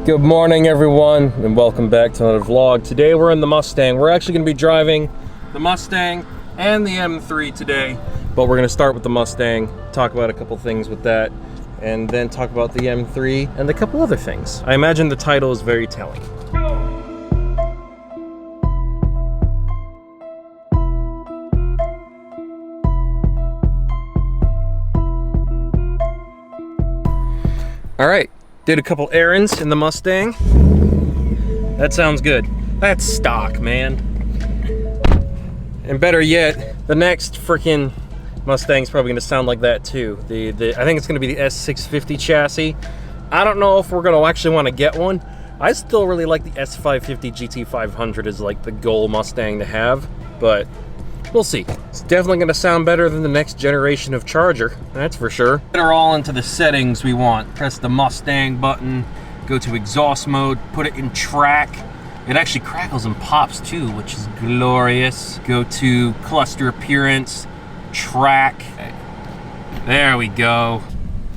Good morning everyone and welcome back to another vlog. Today we're in the Mustang. We're actually going to be driving the Mustang and the M3 today, but we're going to start with the Mustang, talk about a couple things with that, and then talk about the M3 and a couple other things. I imagine the title is very telling. Alright, did a couple errands in the Mustang. That sounds good. That's stock, man. And better yet, the next freaking Mustang's probably gonna sound like that too. I think it's gonna be the S650 chassis. I don't know if we're gonna actually want to get one. I still really like the S550 GT500 as like the goal Mustang to have, but we'll see. It's definitely gonna sound better than the next generation of Charger, that's for sure. They're all into the settings we want. Press the Mustang button, go to exhaust mode, put it in track. It actually crackles and pops too, which is glorious. Go to cluster appearance, track. There we go.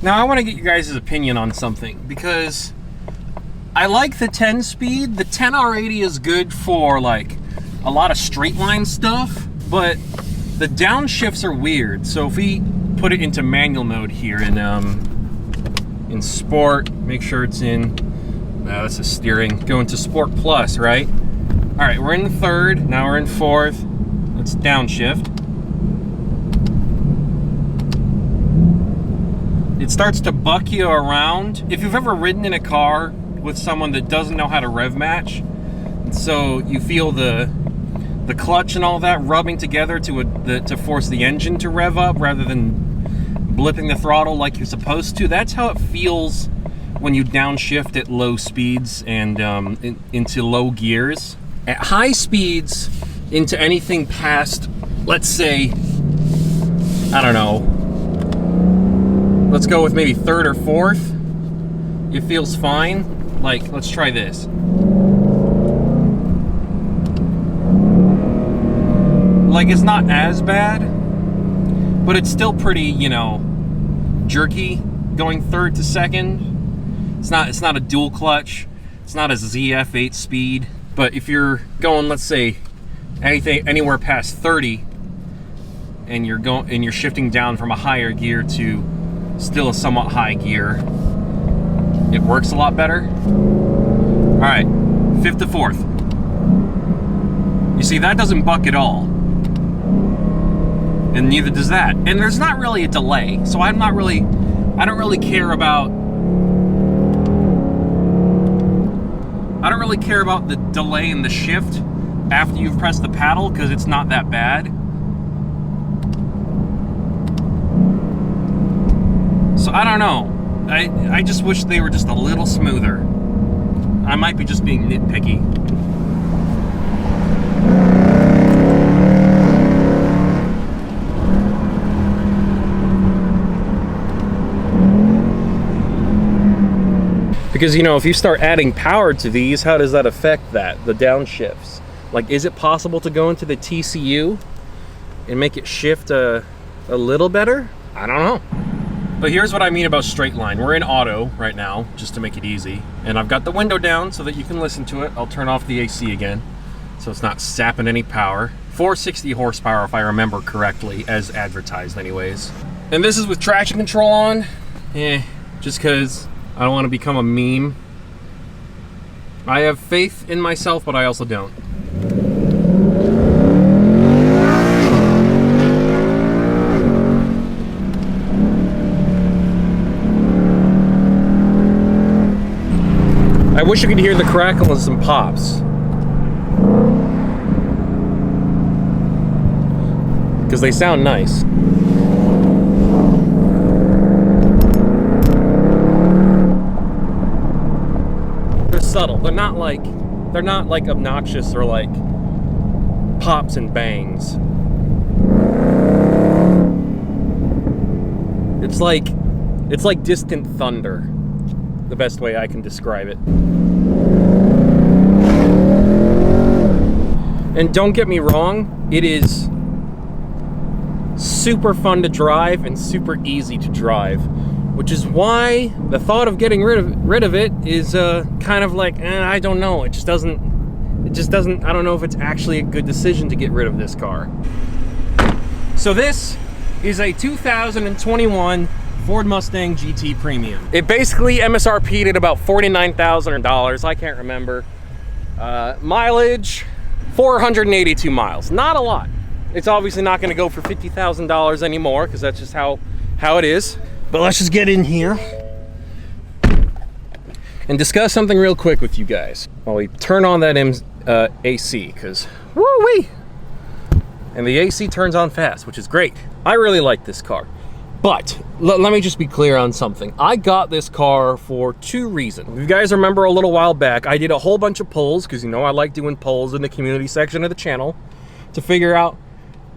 Now I want to get you guys' opinion on something because I like the 10 speed. The 10R80 is good for like a lot of straight line stuff, but the downshifts are weird. So if we put it into manual mode here in sport, make sure it's in, that's the steering, go into sport plus, right? All right, we're in third, now we're in fourth. Let's downshift. It starts to buck you around. If you've ever ridden in a car with someone that doesn't know how to rev match, so you feel the clutch and all that rubbing together to force the engine to rev up rather than blipping the throttle like you're supposed to. That's how it feels when you downshift at low speeds and into low gears. At high speeds, into anything past, let's say, I don't know, let's go with maybe third or fourth, it feels fine. Like, let's try this. Like, it's not as bad, but it's still pretty, you know, jerky going third to second. It's not a dual clutch. It's not a ZF8 speed. But if you're going, let's say, anywhere past 30, and you're shifting down from a higher gear to still a somewhat high gear, it works a lot better. All right, fifth to fourth. You see, that doesn't buck at all. And neither does that. And there's not really a delay, so I don't really care about the delay in the shift after you've pressed the paddle, because it's not that bad. So I don't know. I just wish they were just a little smoother. I might be just being nitpicky. Because, you know, if you start adding power to these, how does that affect that, the downshifts? Like, is it possible to go into the TCU and make it shift a little better? I don't know. But here's what I mean about straight line. We're in auto right now, just to make it easy. And I've got the window down so that you can listen to it. I'll turn off the AC again, so it's not sapping any power. 460 horsepower, if I remember correctly, as advertised anyways. And this is with traction control on. Just because I don't want to become a meme. I have faith in myself, but I also don't. I wish you could hear the crackle and some pops. Because they sound nice. Subtle. They're not like obnoxious or like pops and bangs. It's like distant thunder. The best way I can describe it. And don't get me wrong, it is super fun to drive and super easy to drive. which is why the thought of getting rid of it is kind of like, I don't know. It just doesn't, I don't know if it's actually a good decision to get rid of this car. So this is a 2021 Ford Mustang GT Premium. It basically MSRP'd at about $49,000. I can't remember. Mileage, 482 miles. Not a lot. It's obviously not going to go for $50,000 anymore because that's just how it is. But let's just get in here and discuss something real quick with you guys while we turn on that AC, because woo-wee! And the AC turns on fast, which is great. I really like this car. But let me just be clear on something. I got this car for 2 reasons. If you guys remember a little while back, I did a whole bunch of polls, because you know I like doing polls in the community section of the channel to figure out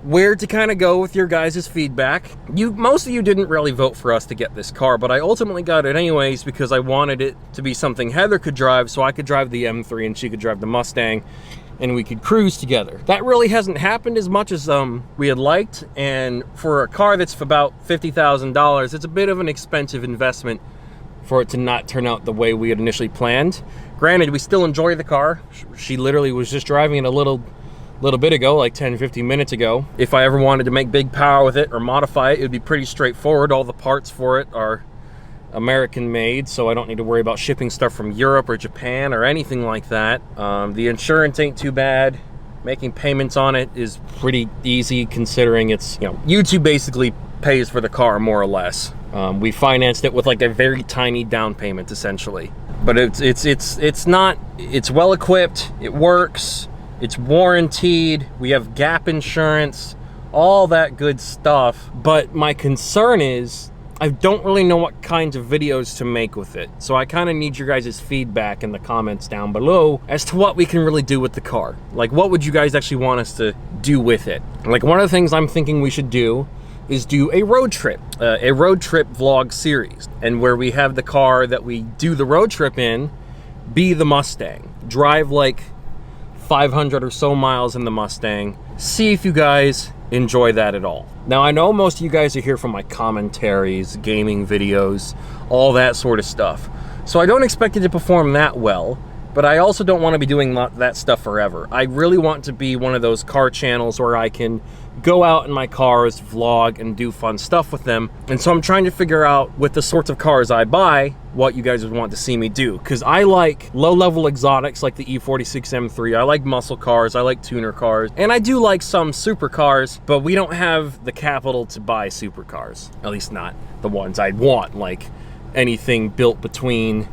where to kind of go with your guys' feedback. Most of you didn't really vote for us to get this car, but I ultimately got it anyways because I wanted it to be something Heather could drive, so I could drive the M3 and she could drive the Mustang, and we could cruise together. That really hasn't happened as much as we had liked, and for a car that's about $50,000, it's a bit of an expensive investment for it to not turn out the way we had initially planned. Granted, we still enjoy the car. She literally was just driving it a little bit ago, like 10-15 minutes ago. If I ever wanted to make big power with it or modify it, it would be pretty straightforward. All the parts for it are American made, so I don't need to worry about shipping stuff from Europe or Japan or anything like that. The insurance ain't too bad. Making payments on it is pretty easy considering it's, YouTube basically pays for the car more or less. We financed it with like a very tiny down payment essentially. But it's well equipped, it works. It's warranted, we have gap insurance, all that good stuff. But my concern is, I don't really know what kinds of videos to make with it. So I kind of need your guys' feedback in the comments down below as to what we can really do with the car. Like, what would you guys actually want us to do with it? Like, one of the things I'm thinking we should do is do a road trip vlog series. And where we have the car that we do the road trip in be the Mustang. Drive like 500 or so miles in the Mustang. See if you guys enjoy that at all. Now, I know most of you guys are here for my commentaries, gaming videos, all that sort of stuff. So I don't expect it to perform that well, but I also don't want to be doing that stuff forever. I really want to be one of those car channels where I can go out in my cars, vlog, and do fun stuff with them. And so I'm trying to figure out, with the sorts of cars I buy, what you guys would want to see me do. Because I like low-level exotics like the E46 M3. I like muscle cars. I like tuner cars. And I do like some supercars, but we don't have the capital to buy supercars. At least not the ones I'd want, like anything built between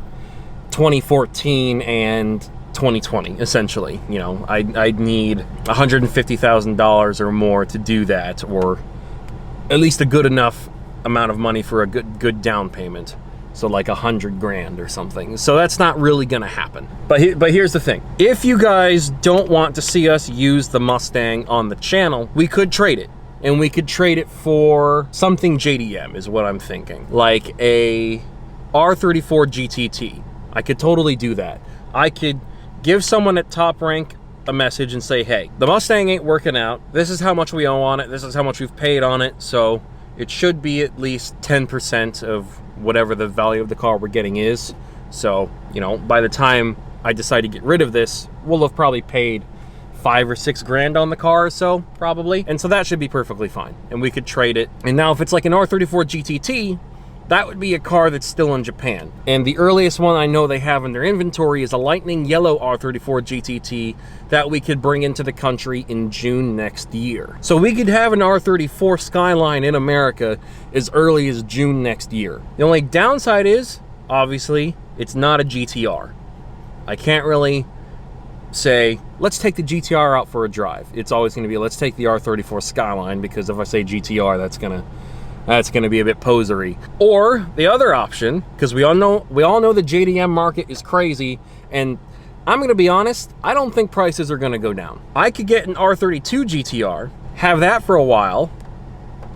2014 and 2020, essentially. I'd need $150,000 or more to do that, or at least a good enough amount of money for a good down payment. So like 100 grand or something. So that's not really gonna happen. But here's the thing. If you guys don't want to see us use the Mustang on the channel, we could trade it. And we could trade it for something JDM is what I'm thinking. Like a R34 GTT. I could totally do that. I could give someone at Top Rank a message and say, hey, the Mustang ain't working out. This is how much we owe on it. This is how much we've paid on it. So it should be at least 10% of whatever the value of the car we're getting is. So, by the time I decide to get rid of this, we'll have probably paid 5 or 6 grand on the car or so, probably. And so that should be perfectly fine. And we could trade it. And now if it's like an R34 GTT, that would be a car that's still in Japan. And the earliest one I know they have in their inventory is a lightning yellow R34 GTT that we could bring into the country in June next year. So we could have an R34 Skyline in America as early as June next year. The only downside is, obviously, it's not a GTR. I can't really say, let's take the GTR out for a drive. It's always gonna be, let's take the R34 Skyline, because if I say GTR, that's gonna be a bit posery. Or the other option, because we all know the JDM market is crazy, and I'm gonna be honest, I don't think prices are gonna go down. I could get an R32 GTR, have that for a while,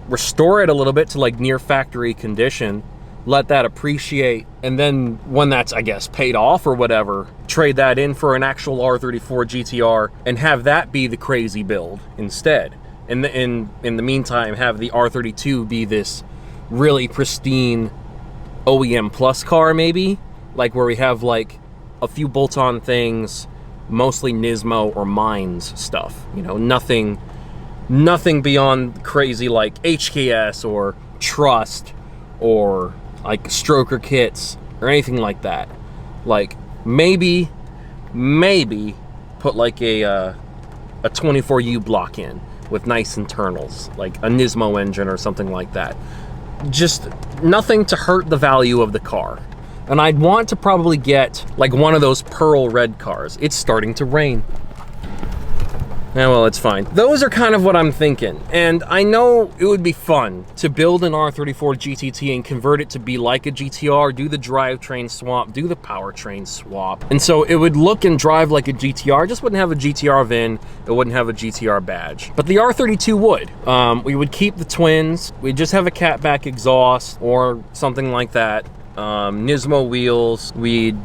restore it a little bit to like near factory condition, let that appreciate, and then when that's, I guess, paid off or whatever, trade that in for an actual R34 GTR and have that be the crazy build instead. In the meantime, have the R32 be this really pristine OEM Plus car maybe, like where we have like a few bolt-on things, mostly Nismo or Mines stuff, you know, nothing beyond crazy like HKS or Trust or like stroker kits or anything like that. Like maybe put like a 24U block in with nice internals, like a Nismo engine or something like that. Just nothing to hurt the value of the car. And I'd want to probably get like one of those pearl red cars. It's starting to rain. Yeah, well, it's fine. Those are kind of what I'm thinking. And I know it would be fun to build an R34 GTT and convert it to be like a GTR, do the drivetrain swap, do the powertrain swap. And so it would look and drive like a GTR, just wouldn't have a GTR VIN, it wouldn't have a GTR badge. But the R32 would. We would keep the twins, we'd just have a catback exhaust or something like that. Nismo wheels, we'd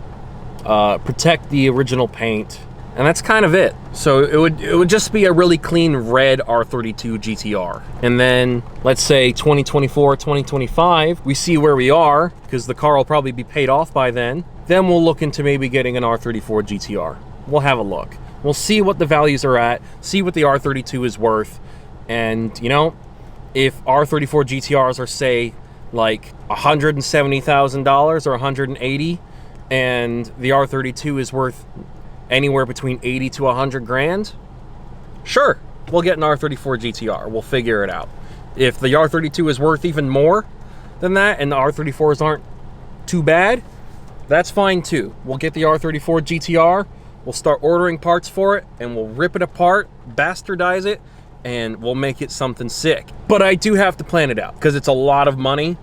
protect the original paint. And that's kind of it. So it would just be a really clean red R32 GTR. And then let's say 2024, 2025, we see where we are because the car will probably be paid off by then. Then we'll look into maybe getting an R34 GTR. We'll have a look. We'll see what the values are at, see what the R32 is worth. And you know, if R34 GTRs are say like $170,000 or $180, and the R32 is worth anywhere between 80 to 100 grand, sure, we'll get an R34 GTR. We'll figure it out. If the R32 is worth even more than that and the R34s aren't too bad, that's fine too. We'll get the R34 GTR, we'll start ordering parts for it, and we'll rip it apart, bastardize it, and we'll make it something sick. But I do have to plan it out because it's a lot of money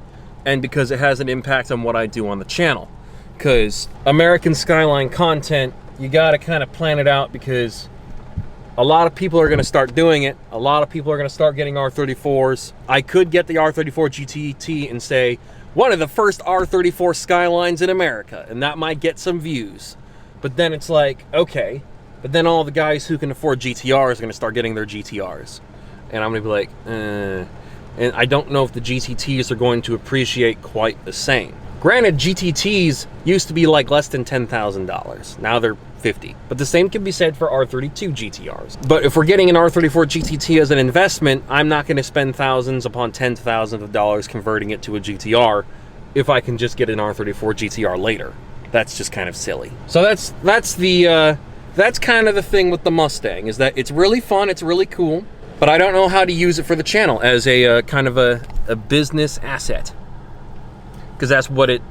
and because it has an impact on what I do on the channel. Because American Skyline content, you gotta kind of plan it out because a lot of people are gonna start doing it. A lot of people are gonna start getting R34s. I could get the R34 GTT and say, one of the first R34 Skylines in America, and that might get some views. But then it's like, okay, but then all the guys who can afford GTRs are gonna start getting their GTRs. And I'm gonna be like, And I don't know if the GTTs are going to appreciate quite the same. Granted, GTTs used to be like less than $10,000. Now they're 50. But the same can be said for R32 GTRs. But if we're getting an R34 GTT as an investment, I'm not going to spend thousands upon tens of thousands of dollars converting it to a GTR if I can just get an R34 GTR later. That's just kind of silly. So that's kind of the thing with the Mustang, is that it's really fun, it's really cool, but I don't know how to use it for the channel as a kind of a business asset. Because that's what it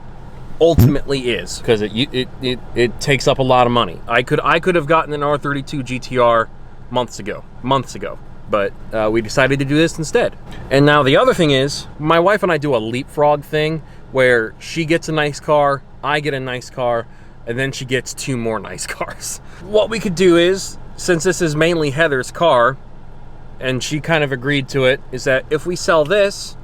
ultimately is. Because it takes up a lot of money. I could have gotten an R32 GTR months ago, but we decided to do this instead. And now the other thing is, my wife and I do a leapfrog thing where she gets a nice car, I get a nice car, and then she gets 2 more nice cars. What we could do is, since this is mainly Heather's car, and she kind of agreed to it, is that if we sell this,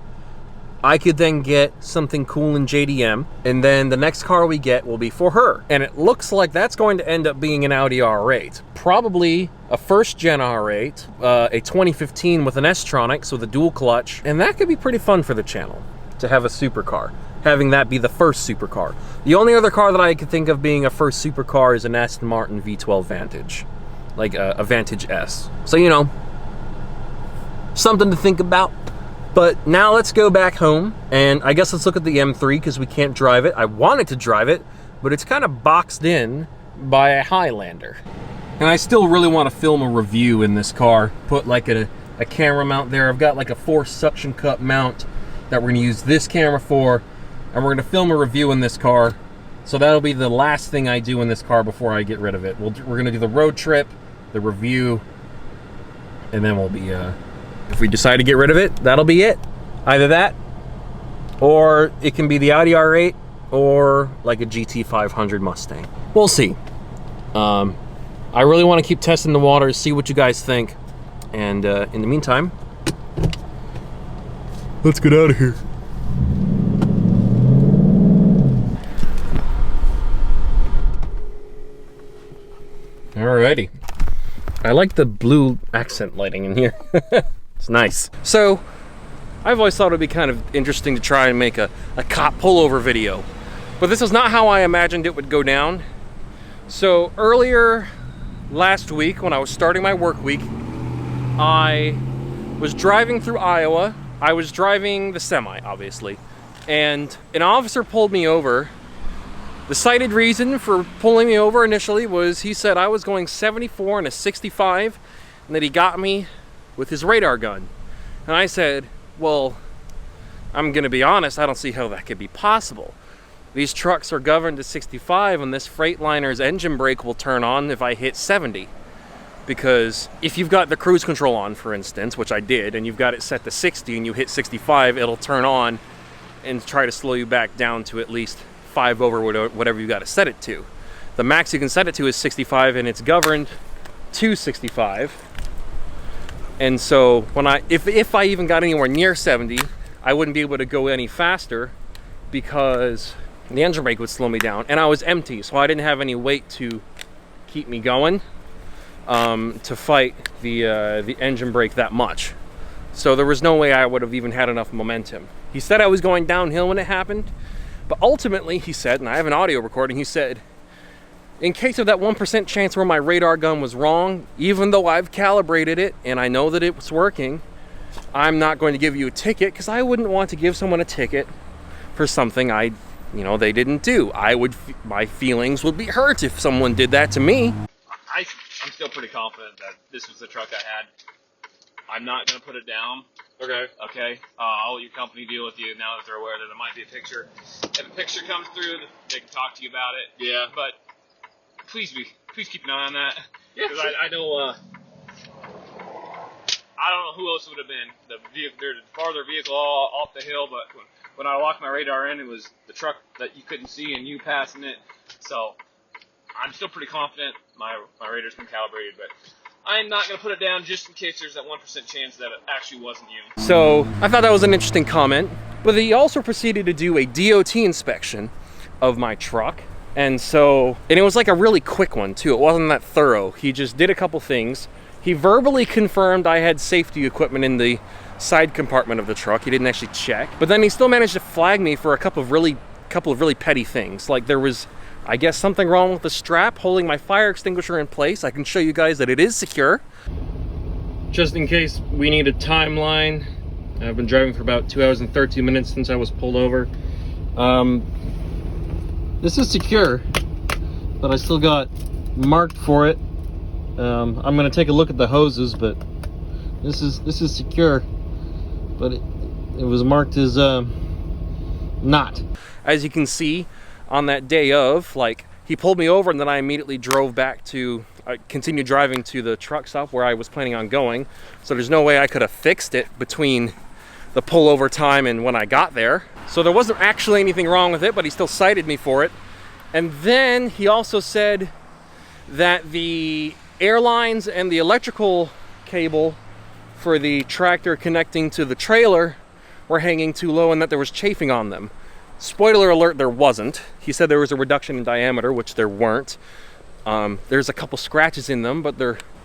I could then get something cool in JDM, and then the next car we get will be for her. And it looks like that's going to end up being an Audi R8. Probably a first-gen R8, a 2015 with an S-Tronic, so the dual clutch. And that could be pretty fun for the channel, to have a supercar. Having that be the first supercar. The only other car that I could think of being a first supercar is an Aston Martin V12 Vantage. Like a Vantage S. So, you know, something to think about. But now let's go back home, and I guess let's look at the M3 because we can't drive it. I wanted to drive it, but it's kind of boxed in by a Highlander. And I still really want to film a review in this car. Put like a camera mount there. I've got like a 4 suction cup mount that we're going to use this camera for, and we're going to film a review in this car. So that'll be the last thing I do in this car before I get rid of it. We're going to do the road trip, the review, and then we'll be... if we decide to get rid of it, that'll be it. Either that, or it can be the Audi R8, or like a GT500 Mustang. We'll see. I really want to keep testing the waters, see what you guys think. And in the meantime, let's get out of here. Alrighty. I like the blue accent lighting in here. It's nice. So, I've always thought it would be kind of interesting to try and make a cop pullover video. But this is not how I imagined it would go down. So earlier last week, when I was starting my work week, I was driving through Iowa. I was driving the semi, obviously, and an officer pulled me over. The cited reason for pulling me over initially was he said I was going 74 and a 65, and that he got me with his radar gun. And I said, well, I'm gonna be honest, I don't see how that could be possible. These trucks are governed to 65, and this Freightliner's engine brake will turn on if I hit 70. Because if you've got the cruise control on, for instance, which I did, and you've got it set to 60 and you hit 65, it'll turn on and try to slow you back down to at least 5 over whatever you got to set it to. The max you can set it to is 65, and it's governed to 65. And so when if I even got anywhere near 70, I wouldn't be able to go any faster because the engine brake would slow me down, and I was empty, so I didn't have any weight to keep me going. To fight the engine brake that much. So there was no way I would have even had enough momentum. He said I was going downhill when it happened, but ultimately he said, and I have an audio recording, he said, in case of that 1% chance where my radar gun was wrong, even though I've calibrated it and I know that it was working, I'm not going to give you a ticket, because I wouldn't want to give someone a ticket for something they didn't do. My feelings would be hurt if someone did that to me. I'm still pretty confident that this was the truck I had. I'm not going to put it down. Okay. Okay. I'll let your company deal with you now that they're aware that there might be a picture. If a picture comes through, they can talk to you about it. Yeah. But please keep an eye on that. Yeah. Because I know, I don't know who else it would have been. There's a farther vehicle off the hill, but when I locked my radar in, it was the truck that you couldn't see and you passing it. So I'm still pretty confident my radar's been calibrated, but I'm not going to put it down just in case there's that 1% chance that it actually wasn't you. So I thought that was an interesting comment, but he also proceeded to do a DOT inspection of my truck. And it was like a really quick one too. It wasn't that thorough. He just did a couple things. He verbally confirmed I had safety equipment in the side compartment of the truck. He didn't actually check, but then he still managed to flag me for a couple of really petty things. Like there was, I guess, something wrong with the strap holding my fire extinguisher in place. I can show you guys that it is secure. Just in case we need a timeline, I've been driving for about 2 hours and 13 minutes since I was pulled over. This is secure, but I still got marked for it. I'm gonna take a look at the hoses, but this is secure, but it was marked as not. As you can see, on that day of, he pulled me over, and then I immediately drove back to, continued driving to the truck stop where I was planning on going. So there's no way I could have fixed it between the pullover time and when I got there. So there wasn't actually anything wrong with it, but he still cited me for it. And then he also said that the airlines and the electrical cable for the tractor connecting to the trailer were hanging too low and that there was chafing on them. Spoiler alert, there wasn't. He said there was a reduction in diameter, which there weren't. There's a couple scratches in them, but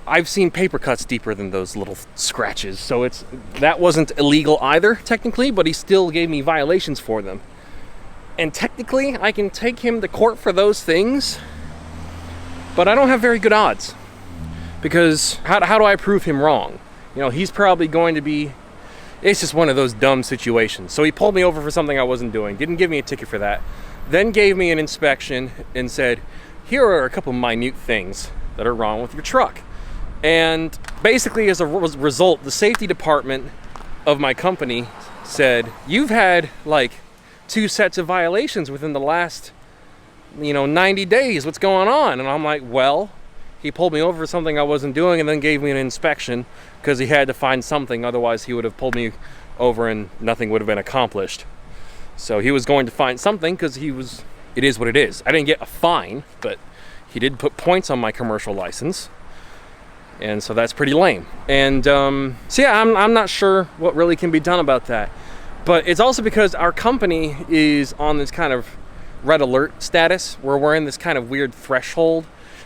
I've seen paper cuts deeper than those little scratches, so that wasn't illegal either, technically, but he still gave me violations for them. And technically, I can take him to court for those things, but I don't have very good odds. Because how do I prove him wrong? He's probably going to be... It's just one of those dumb situations. So he pulled me over for something I wasn't doing, didn't give me a ticket for that, then gave me an inspection and said, here are a couple minute things that are wrong with your truck. And basically, as a result, the safety department of my company said, you've had 2 sets of violations within the last 90 days. What's going on? And I'm like, well, he pulled me over for something I wasn't doing and then gave me an inspection because he had to find something, otherwise he would have pulled me over and nothing would have been accomplished. So he was going to find something because it is what it is. I didn't get a fine, but he did put points on my commercial license. And so that's pretty lame. And so yeah, I'm not sure what really can be done about that. But it's also because our company is on this kind of red alert status where we're in this kind of weird threshold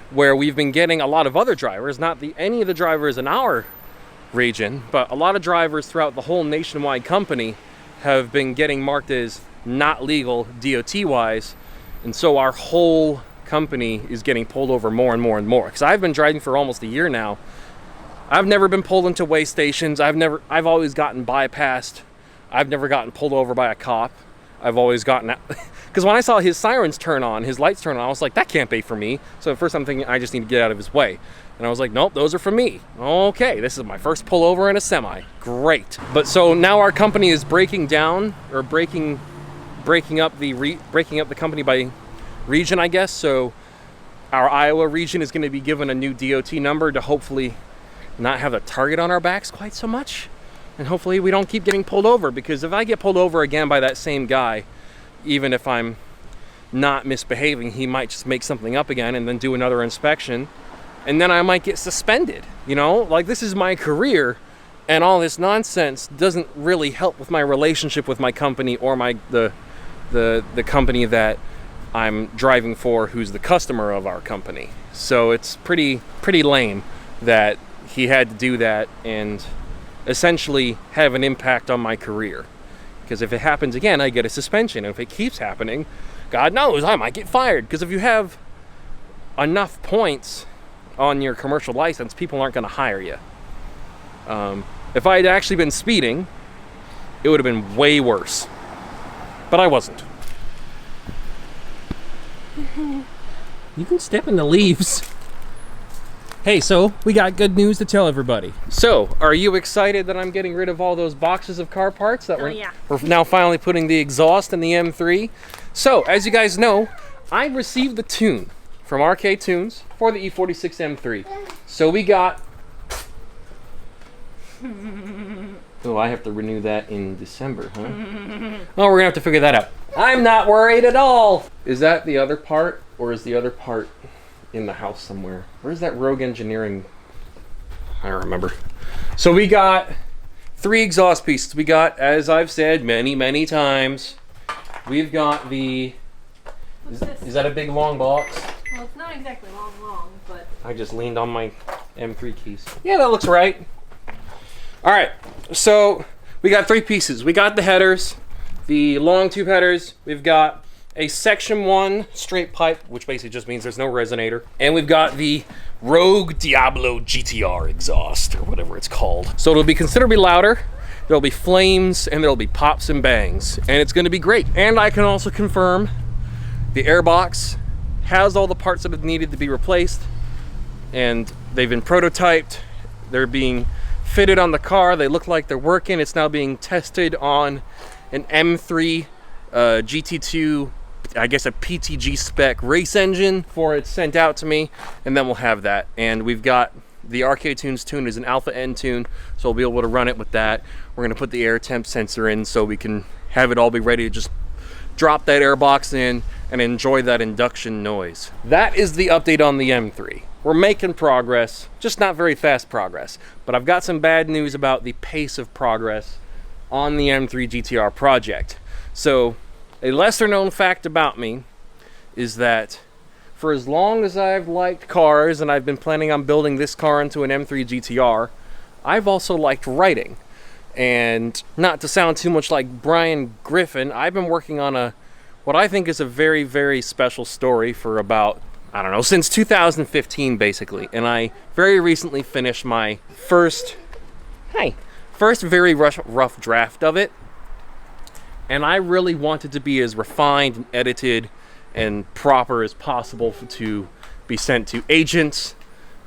where we've been getting a lot of other drivers, not any of the drivers in our region, but a lot of drivers throughout the whole nationwide company have been getting marked as not legal DOT-wise, and so our whole company is getting pulled over more and more and more. Because I've been driving for almost a year now. I've never been pulled into weigh stations. I've always gotten bypassed. I've never gotten pulled over by a cop. I've always gotten out. Because when I saw his sirens turn on, his lights turn on, I was like, that can't be for me. So at first I'm thinking I just need to get out of his way. And I was like, nope, those are for me. Okay, this is my first pullover in a semi. Great. But so now our company is breaking down, or breaking up the company by region, I guess. So our Iowa region is going to be given a new DOT number to hopefully not have a target on our backs quite so much. And hopefully we don't keep getting pulled over, because if I get pulled over again by that same guy, even if I'm not misbehaving, he might just make something up again and then do another inspection, and then I might get suspended. You know, like, this is my career, and all this nonsense doesn't really help with my relationship with my company or the company that I'm driving for, who's the customer of our company. So it's pretty lame that he had to do that and essentially have an impact on my career. Because if it happens again, I get a suspension. And if it keeps happening, God knows I might get fired. Because if you have enough points on your commercial license, people aren't going to hire you. If I had actually been speeding, it would have been way worse. But I wasn't. You can step in the leaves. Hey, so we got good news to tell everybody. So, are you excited that I'm getting rid of all those boxes of car parts that we're now finally putting the exhaust in the M3? So, as you guys know, I received the tune from RK Tunes for the E46 M3. So we got... Oh, I have to renew that in December, huh? Oh, we're gonna have to figure that out. I'm not worried at all. Is that the other part, or is the other part in the house somewhere? Where's that Rogue Engineering? I don't remember. So we got 3 exhaust pieces. We got, as I've said many times, we've got the... Is that a big long box? Well, it's not exactly long, but... I just leaned on my M3 keys. Yeah, that looks right. Alright, so we got 3 pieces. We got the headers, the long tube headers. We've got a section 1 straight pipe, which basically just means there's no resonator. And we've got the Rogue Diablo GTR exhaust, or whatever it's called. So it'll be considerably louder. There'll be flames, and there'll be pops and bangs. And it's gonna be great. And I can also confirm the airbox has all the parts that have needed to be replaced. And they've been prototyped. They're being fitted on the car. They look like they're working. It's now being tested on an M3 GT2, I guess a PTG spec race engine before it's sent out to me, and then we'll have that. And we've got the RK Tunes tune is an Alpha N tune, so we'll be able to run it with that. We're going to put the air temp sensor in so we can have it all be ready to just drop that air box in and enjoy that induction noise. That is the update on the M3. We're making progress, just not very fast progress. But I've got some bad news about the pace of progress on the M3 GTR project. So, a lesser known fact about me is that for as long as I've liked cars and I've been planning on building this car into an M3 GTR, I've also liked writing. And not to sound too much like Brian Griffin, I've been working on what I think is a very special story for about, I don't know, since 2015 basically. And I very recently finished my first very rough draft of it. And I really wanted to be as refined and edited and proper as possible to be sent to agents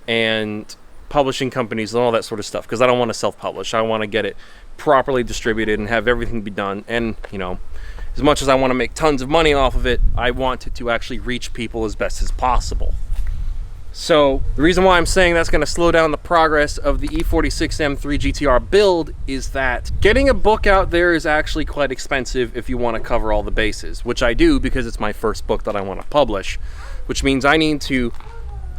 and publishing companies and all that sort of stuff, because I don't want to self-publish. I want to get it properly distributed and have everything be done. And, you know, as much as I want to make tons of money off of it, I want it to actually reach people as best as possible. So the reason why I'm saying that's going to slow down the progress of the E46 M3 GTR build is that getting a book out there is actually quite expensive if you want to cover all the bases, which I do because it's my first book that I want to publish, which means I need to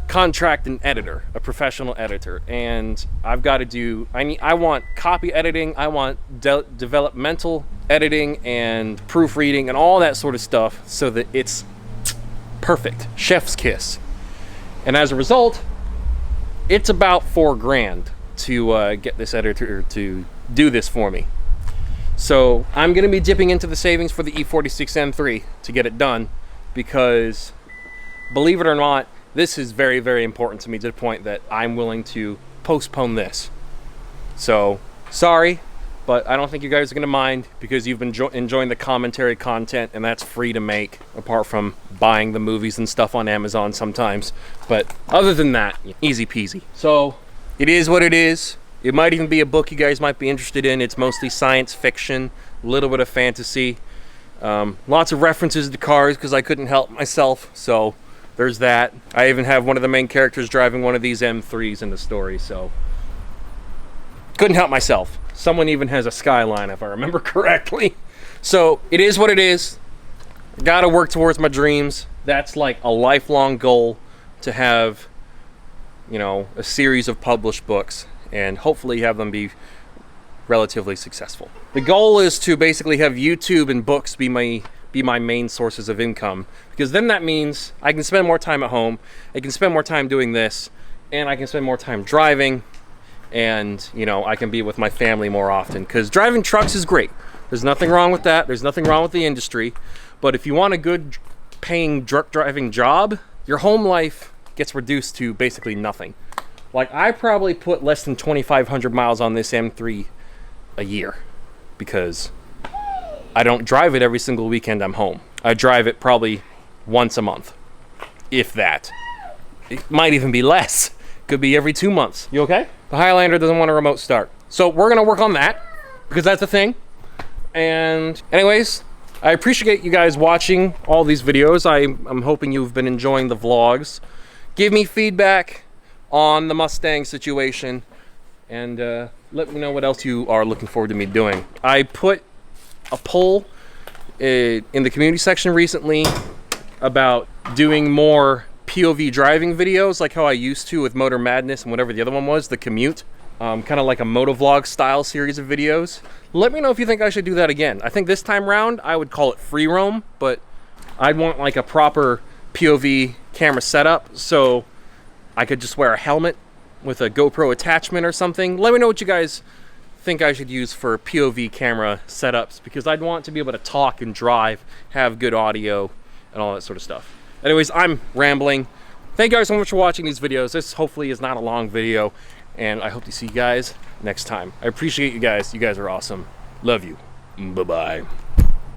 contract an editor, a professional editor, and I've got to do, I want copy editing, I want developmental editing and proofreading and all that sort of stuff so that it's perfect, chef's kiss. And as a result, it's about $4 grand to get this editor to do this for me. So I'm going to be dipping into the savings for the E46 M3 to get it done, because believe it or not, this is very, very important to me, to the point that I'm willing to postpone this. So sorry, but I don't think you guys are going to mind, because you've been enjoying the commentary content, and that's free to make, apart from buying the movies and stuff on Amazon sometimes. But other than that, easy peasy. So it is what it is. It might even be a book you guys might be interested in. It's mostly science fiction, a little bit of fantasy. Lots of references to cars, because I couldn't help myself. So there's that. I even have one of the main characters driving one of these M3s in the story, so couldn't help myself. Someone even has a Skyline, if I remember correctly. So it is what it is. Gotta work towards my dreams. That's like a lifelong goal, to have, you know, a series of published books, and hopefully have them be relatively successful. The goal is to basically have YouTube and books be my main sources of income, because then that means I can spend more time at home, I can spend more time doing this, and I can spend more time driving, and, you know, I can be with my family more often, because driving trucks is great. There's nothing wrong with that. There's nothing wrong with the industry. But if you want a good paying truck driving job, your home life gets reduced to basically nothing. Like, I probably put less than 2,500 miles on this M3 a year, because I don't drive it every single weekend I'm home. I drive it probably once a month, if that. It might even be less. Could be every 2 months. You okay? The Highlander doesn't want a remote start. So we're gonna work on that, because that's a thing. And anyways, I appreciate you guys watching all these videos. I'm hoping you've been enjoying the vlogs. Give me feedback on the Mustang situation, and let me know what else you are looking forward to me doing. I put a poll in the community section recently about doing more POV driving videos, like how I used to with Motor Madness and whatever the other one was, the commute. Kind of like a motovlog style series of videos. Let me know if you think I should do that again. I think this time round I would call it free roam, but I'd want like a proper POV camera setup, so I could just wear a helmet with a GoPro attachment or something. Let me know what you guys think I should use for POV camera setups, because I'd want to be able to talk and drive, have good audio, and all that sort of stuff. Anyways, I'm rambling. Thank you guys so much for watching these videos. This hopefully is not a long video, and I hope to see you guys next time. I appreciate you guys. You guys are awesome. Love you. Bye-bye.